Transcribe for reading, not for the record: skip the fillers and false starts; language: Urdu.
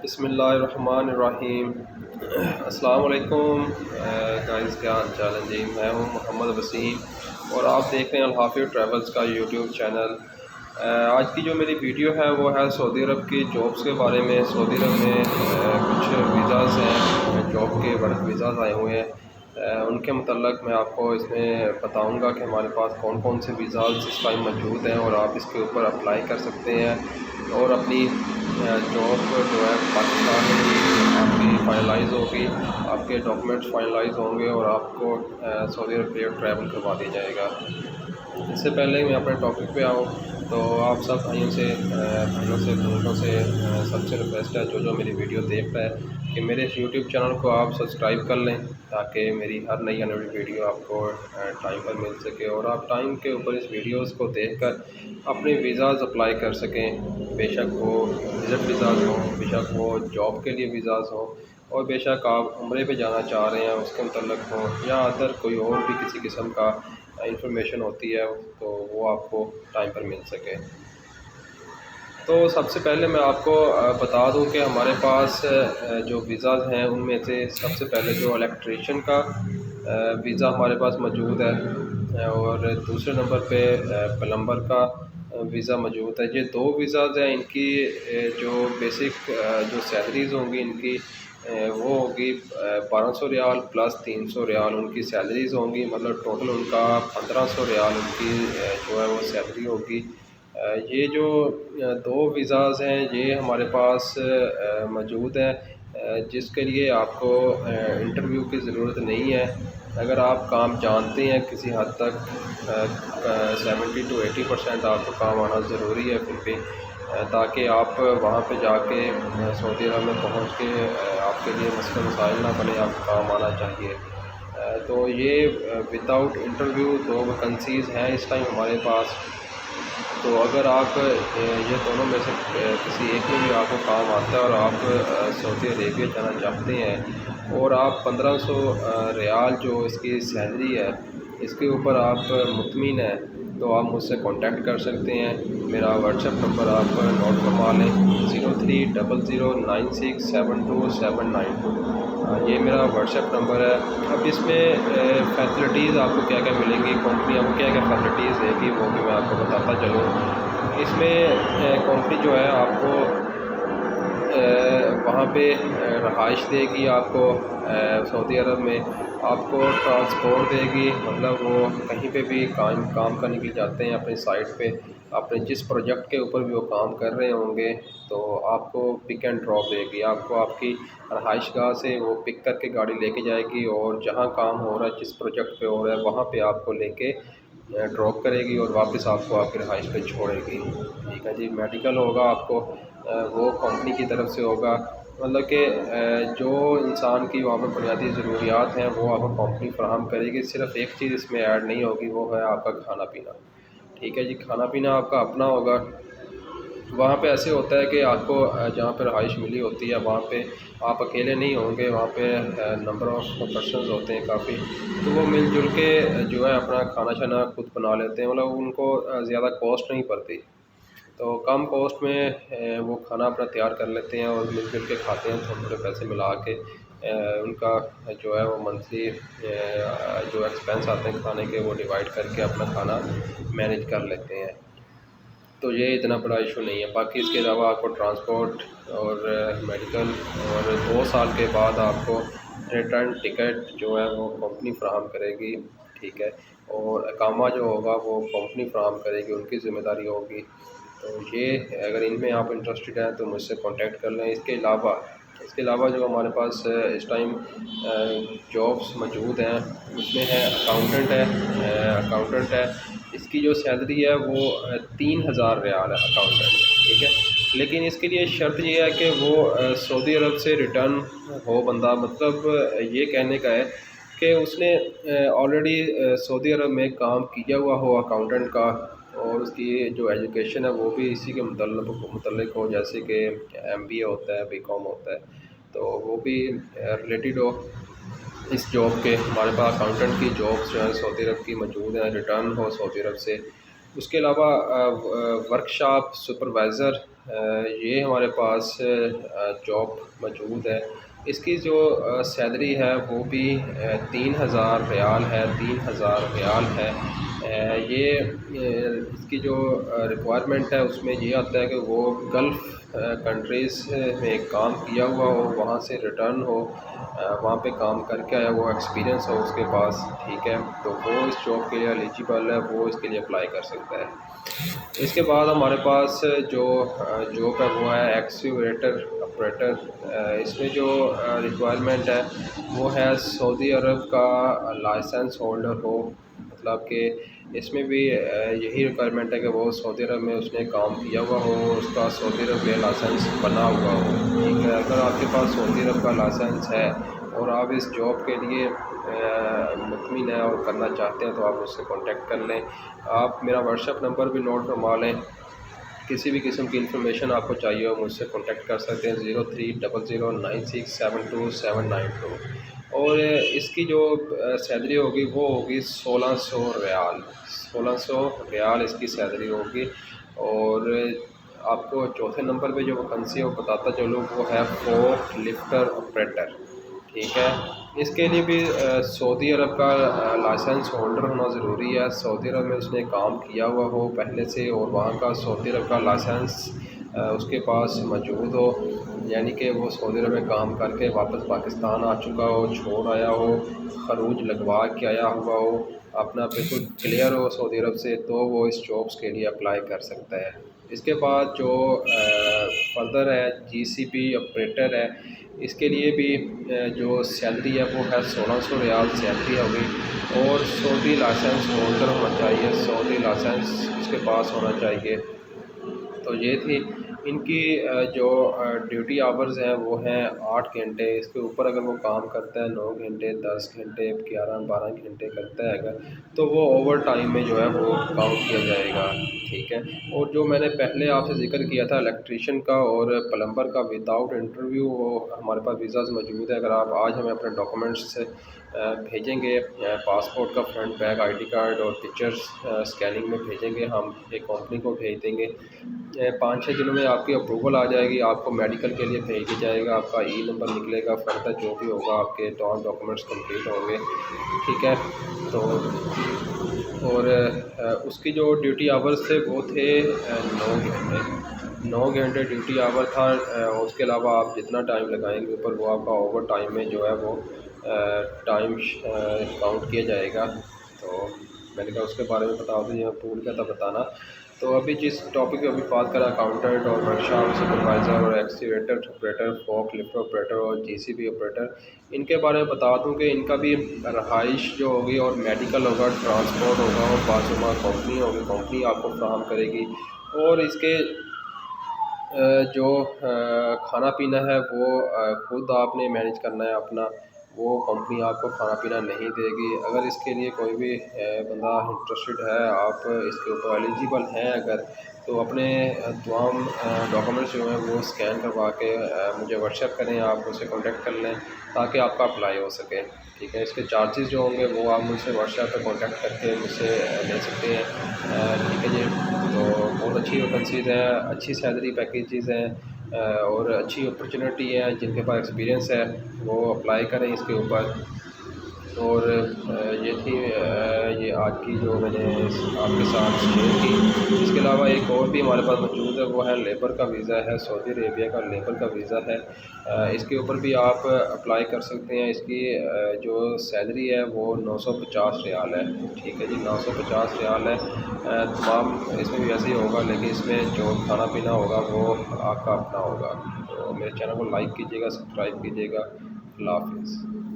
بسم اللہ الرحمن الرحیم۔ السلام علیکم گائز، کیا حال چال ہے جی؟ میں ہوں محمد وسیم اور آپ دیکھ رہے ہیں الحافظ ٹریولز کا یوٹیوب چینل۔ آج کی جو میری ویڈیو ہے وہ ہے سعودی عرب کی جابس کے بارے میں۔ سعودی عرب میں کچھ ویزاز ہیں، جاب کے ورک ویزاز آئے ہوئے ہیں، ان کے متعلق میں آپ کو اس میں بتاؤں گا کہ ہمارے پاس کون کون سے ویزاز اس ٹائم موجود ہیں اور آپ اس کے اوپر اپلائی کر سکتے ہیں اور اپنی جاب جو ہے پاکستان میں آپ کی فائنلائز ہوگی، آپ کے ڈاکومنٹس فائنلائز ہوں گے اور آپ کو سعودی عرب کے ٹریول کروا دیا جائے گا۔ اس سے پہلے میں اپنے ٹاپک پہ آؤں تو آپ سب بھائیوں سے سب سے ریکویسٹ ہے جو میری ویڈیو دیکھ رہا ہے کہ میرے اس یوٹیوب چینل کو آپ سبسکرائب کر لیں تاکہ میری ہر نئی آنے والی ویڈیو آپ کو ٹائم پر مل سکے اور آپ ٹائم کے اوپر اس ویڈیوز کو دیکھ کر اپنے ویزاز اپلائی کر سکیں، بے شک وہ وزٹ ویزاز ہوں، بے شک وہ جاب کے لیے ویزاز ہوں، اور بے شک آپ عمرے پہ جانا چاہ رہے ہیں اس کے متعلق ہوں، یا ادر کوئی اور بھی کسی قسم کا انفارمیشن ہوتی ہے تو وہ آپ کو ٹائم پر مل سکے۔ تو سب سے پہلے میں آپ کو بتا دوں کہ ہمارے پاس جو ویزاز ہیں ان میں سے سب سے پہلے جو الیکٹریشین کا ویزا ہمارے پاس موجود ہے اور دوسرے نمبر پہ پلمبر کا ویزا موجود ہے۔ یہ دو ویزاز ہیں، ان کی جو بیسک جو سیلریز ہوں گی ان کی وہ ہوگی 1200 ریال پلس 300 ریال ان کی سیلریز ہوں گی، مطلب ٹوٹل ان کا 1500 ریال ان کی جو ہے وہ سیلری ہوگی۔ یہ جو دو ویزاز ہیں یہ ہمارے پاس موجود ہیں، جس کے لیے آپ کو انٹرویو کی ضرورت نہیں ہے۔ اگر آپ کام جانتے ہیں کسی حد تک 70 to 80% آپ کو کام آنا ضروری ہے پھر بھی، تاکہ آپ وہاں پہ جا کے سعودی عرب میں پہنچ کے آپ کے لیے مسئلہ مسائل نہ بنے، آپ کو کام آنا چاہیے۔ تو یہ وداؤٹ انٹرویو دو ویکنسیز ہیں اس ٹائم ہمارے پاس۔ تو اگر آپ یہ دونوں میں سے کسی ایک میں بھی آپ کو کام آتا ہے اور آپ سعودی عربیہ جانا چاہتے ہیں اور آپ 1500 ریال جو اس کی سیلری ہے اس کے اوپر آپ مطمئن ہیں تو آپ مجھ سے کانٹیکٹ کر سکتے ہیں۔ میرا واٹس ایپ نمبر آپ نوٹ فرما لیں 0300967272، یہ میرا واٹس ایپ نمبر ہے۔ اب اس میں فیسلٹیز آپ کو کیا کیا ملیں گی، کمپنی آپ کو کیا کیا فیسلٹیز دے گی وہ بھی میں آپ کو بتاتا چلوں۔ اس میں کمپنی جو ہے آپ کو وہاں پہ رہائش دے گی، آپ کو سعودی عرب میں آپ کو ٹرانسپورٹ دے گی، مطلب وہ کہیں پہ بھی کام کرنے کے لیے جاتے ہیں اپنی سائٹ پہ، اپنے جس پروجیکٹ کے اوپر بھی وہ کام کر رہے ہوں گے تو آپ کو پک اینڈ ڈراپ دے گی، آپ کو آپ کی رہائش گاہ سے وہ پک کر کے گاڑی لے کے جائے گی اور جہاں کام ہو رہا ہے جس پروجیکٹ پہ ہو رہا ہے وہاں پہ آپ کو لے کے ڈراپ کرے گی اور واپس آپ کو آپ کی رہائش پہ چھوڑے گی۔ ٹھیک ہے جی، میڈیکل ہوگا آپ کو وہ کمپنی کی طرف سے ہوگا، مطلب کہ جو انسان کی وہاں پہ بنیادی ضروریات ہیں وہ آپ کو کمپنی فراہم کرے گی۔ صرف ایک چیز اس میں ایڈ نہیں ہوگی، وہ ہے آپ کا کھانا پینا۔ ٹھیک ہے جی، کھانا پینا آپ کا اپنا ہوگا۔ وہاں پہ ایسے ہوتا ہے کہ آپ کو جہاں پہ رہائش ملی ہوتی ہے وہاں پہ آپ اکیلے نہیں ہوں گے، وہاں پہ نمبر آف پرسنز ہوتے ہیں کافی، تو وہ مل جل کے جو ہے اپنا کھانا شانا خود بنا لیتے ہیں، مطلب ان کو زیادہ کاسٹ نہیں پڑتی، تو کم کاسٹ میں وہ کھانا اپنا تیار کر لیتے ہیں اور مل جل کے کھاتے ہیں، تھوڑے تھوڑے پیسے ملا کے ان کا جو ہے وہ منتھلی جو ایکسپینس آتے ہیں کھانے کے وہ ڈیوائڈ کر کے اپنا کھانا مینیج کر لیتے ہیں۔ تو یہ اتنا بڑا ایشو نہیں ہے۔ باقی اس کے علاوہ آپ کو ٹرانسپورٹ اور میڈیکل اور 2 سال کے بعد آپ کو ریٹرن ٹکٹ جو ہے وہ کمپنی فراہم کرے گی، ٹھیک ہے، اور اقامہ جو ہوگا وہ کمپنی فراہم کرے گی، ان کی ذمہ داری ہوگی۔ تو یہ اگر ان میں آپ انٹرسٹڈ ہیں تو مجھ سے کانٹیکٹ کر لیں۔ اس کے علاوہ جو ہمارے پاس اس ٹائم جابس موجود ہیں اس میں ہے اکاؤنٹنٹ ہے، اس کی جو سیلری ہے وہ 3000 ریال ہے اکاؤنٹنٹ، ٹھیک ہے، لیکن اس کے لیے شرط یہ ہے کہ وہ سعودی عرب سے ریٹرن ہو بندہ، مطلب یہ کہنے کا ہے کہ اس نے آلریڈی سعودی عرب میں کام کیا ہوا ہو اکاؤنٹنٹ کا، اور اس کی جو ایجوکیشن ہے وہ بھی اسی کے متعلق ہو، جیسے کہ MBA ہوتا ہے، BCom ہوتا ہے، تو وہ بھی ریلیٹڈ ہو اس جاب کے۔ ہمارے پاس اکاؤنٹنٹ کی جابس جو ہیں سعودی عرب کی موجود ہیں، ریٹرن ہو سعودی عرب سے۔ اس کے علاوہ ورک شاپ سپروائزر یہ ہمارے پاس جاب موجود ہے. اس کی جو سیلری ہے وہ بھی 3,000 ریال ہے. 3,000 ریال ہے. اس کی جو ریکوائرمنٹ ہے اس میں یہ آتا ہے کہ وہ گلف کنٹریز میں کام کیا ہوا ہو, وہاں سے ریٹرن ہو, وہاں پہ کام کر کے آیا, وہ ایکسپیرینس ہو اس کے پاس. ٹھیک ہے, تو وہ اس جاب کے لیے ایلیجیبل ہے, وہ اس کے لیے اپلائی کر سکتا ہے. اس کے بعد ہمارے پاس جو جاب ہے وہ ہے ایکسکیویٹر آپریٹر. اس میں جو ریکوائرمنٹ ہے وہ ہے سعودی عرب کا لائسنس ہولڈر ہو. مطلب کہ اس میں بھی یہی ریکوائرمنٹ ہے کہ وہ سعودی عرب میں اس نے کام کیا ہوا ہو, اس کا سعودی عرب میں لائسنس بنا ہوا ہو. ٹھیک ہے, اگر آپ کے پاس سعودی عرب کا لائسنس ہے اور آپ اس جاب کے لیے مطمئن ہیں اور کرنا چاہتے ہیں تو آپ مجھ سے کانٹیکٹ کر لیں. آپ میرا واٹسپ نمبر بھی نوٹ فرما لیں. کسی بھی قسم کی انفارمیشن آپ کو چاہیے ہو مجھ سے کانٹیکٹ کر سکتے ہیں 03009672 اور اس کی جو سیلری ہوگی وہ ہوگی 1,600 ریال. 1,600 ریال اس کی سیلری ہوگی. اور آپ کو چوتھے نمبر پہ جو ویکنسی ہے وہ بتاتا چلوں, وہ ہے فورک لفٹر آپریٹر. ٹھیک ہے, اس کے لیے بھی سعودی عرب کا لائسنس ہولڈر ہونا ضروری ہے. سعودی عرب میں اس نے کام کیا ہوا ہو پہلے سے اور وہاں کا سعودی عرب کا لائسنس اس کے پاس موجود ہو, یعنی کہ وہ سعودی عرب میں کام کر کے واپس پاکستان آ چکا ہو, چھوڑ آیا ہو, خروج لگوا کے آیا ہوا ہو, اپنا بالکل کلیئر ہو سعودی عرب سے, تو وہ اس جابس کے لیے اپلائی کر سکتا ہے. اس کے بعد جو فردر ہے جی سی بی آپریٹر ہے, اس کے لیے بھی جو سیلری ہے وہ ہے 1,600 ریال سیلری ہوگی. اور سعودی لائسنس ہولڈر ہونا چاہیے, سعودی لائسنس اس کے پاس ہونا چاہیے. تو یہ تھی ان کی جو ڈیوٹی آورز ہیں وہ ہیں 8 گھنٹے. اس کے اوپر اگر وہ کام کرتا ہے 9 گھنٹے 10 گھنٹے 11-12 گھنٹے کرتا ہے اگر, تو وہ اوور ٹائم میں جو ہے وہ کاؤنٹ کیا جائے گا. ٹھیک ہے, اور جو میں نے پہلے آپ سے ذکر کیا تھا الیکٹریشین کا اور پلمبر کا وداؤٹ انٹرویو, وہ ہمارے پاس ویزاز موجود ہے. اگر آپ آج ہمیں اپنے ڈاکومنٹس بھیجیں گے, پاسپورٹ کا front back, I D card اور پکچرز اسکیننگ میں بھیجیں گے, ہم ایک کمپنی کو بھیج دیں گے. 5-6 دنوں میں آپ کی اپروول آ جائے گی. آپ کو میڈیکل کے لیے بھیج دیا جائے گا, آپ کا ای نمبر نکلے گا, فردر جو بھی ہوگا آپ کے تمام ڈاکومنٹس کمپلیٹ ہوں گے. ٹھیک ہے, تو اور اس کی جو ڈیوٹی آورز تھے وہ تھے 9 گھنٹے ڈیوٹی آور تھا. اس کے علاوہ آپ جتنا ٹائم لگائیں گے اوپر وہ آپ کا اوور ٹائم میں جو ہے وہ ٹائم کاؤنٹ کیا جائے گا. تو میں نے کہا اس کے بارے میں بتا دوں, یہ بھول گیا تھا بتانا. تو ابھی جس ٹاپک پہ ابھی بات کرا, اکاؤنٹنٹ اور ورکشاپ سپروائزر اور ایکسکیویٹر آپریٹر, فورک لفٹ آپریٹر اور جی سی بی آپریٹر, ان کے بارے میں بتا دوں کہ ان کا بھی رہائش جو ہوگی اور میڈیکل ہوگا, ٹرانسپورٹ ہوگا, اور بازوما کمپنی ہوگی, کمپنی آپ کو فراہم کرے گی. اور اس کے جو کھانا پینا ہے وہ خود آپ نے مینیج کرنا ہے اپنا, وہ کمپنی آپ کو کھانا پینا نہیں دے گی. اگر اس کے لیے کوئی بھی بندہ انٹرسٹڈ ہے, آپ اس کے اوپر ایلیجیبل ہیں اگر, تو اپنے تمام ڈاکومنٹس جو ہیں وہ اسکین کروا کے مجھے واٹسیپ کریں, آپ مجھ سے کانٹیکٹ کر لیں تاکہ آپ کا اپلائی ہو سکے. ٹھیک ہے, اس کے چارجز جو ہوں گے وہ آپ مجھ سے واٹسیپ پہ کانٹیکٹ کر کے مجھ سے لے سکتے ہیں. ٹھیک ہے جی, تو بہت اچھی ویکنسیز ہیں, اچھی سیلری پیکیجز ہیں اور اچھی اپرچونیٹی ہے. جن کے پاس ایکسپیرینس ہے وہ اپلائی کریں اس کے اوپر. اور یہ تھی یہ آج کی جو میں نے آپ کے ساتھ شیئر کی. اس کے علاوہ ایک اور بھی ہمارے پاس موجود ہے, وہ ہے لیبر کا ویزا ہے, سعودی عربیہ کا لیبر کا ویزا ہے. اس کے اوپر بھی آپ اپلائی کر سکتے ہیں. اس کی جو سیلری ہے وہ 950 ریال ہے. ٹھیک ہے جی, 950 ریال ہے. تمام اس میں بھی ویسے ہی ہوگا, لیکن اس میں جو کھانا پینا ہوگا وہ آپ کا اپنا ہوگا. تو میرے چینل کو لائک کیجیے گا, سبسکرائب کیجیے گا. اللہ حافظ.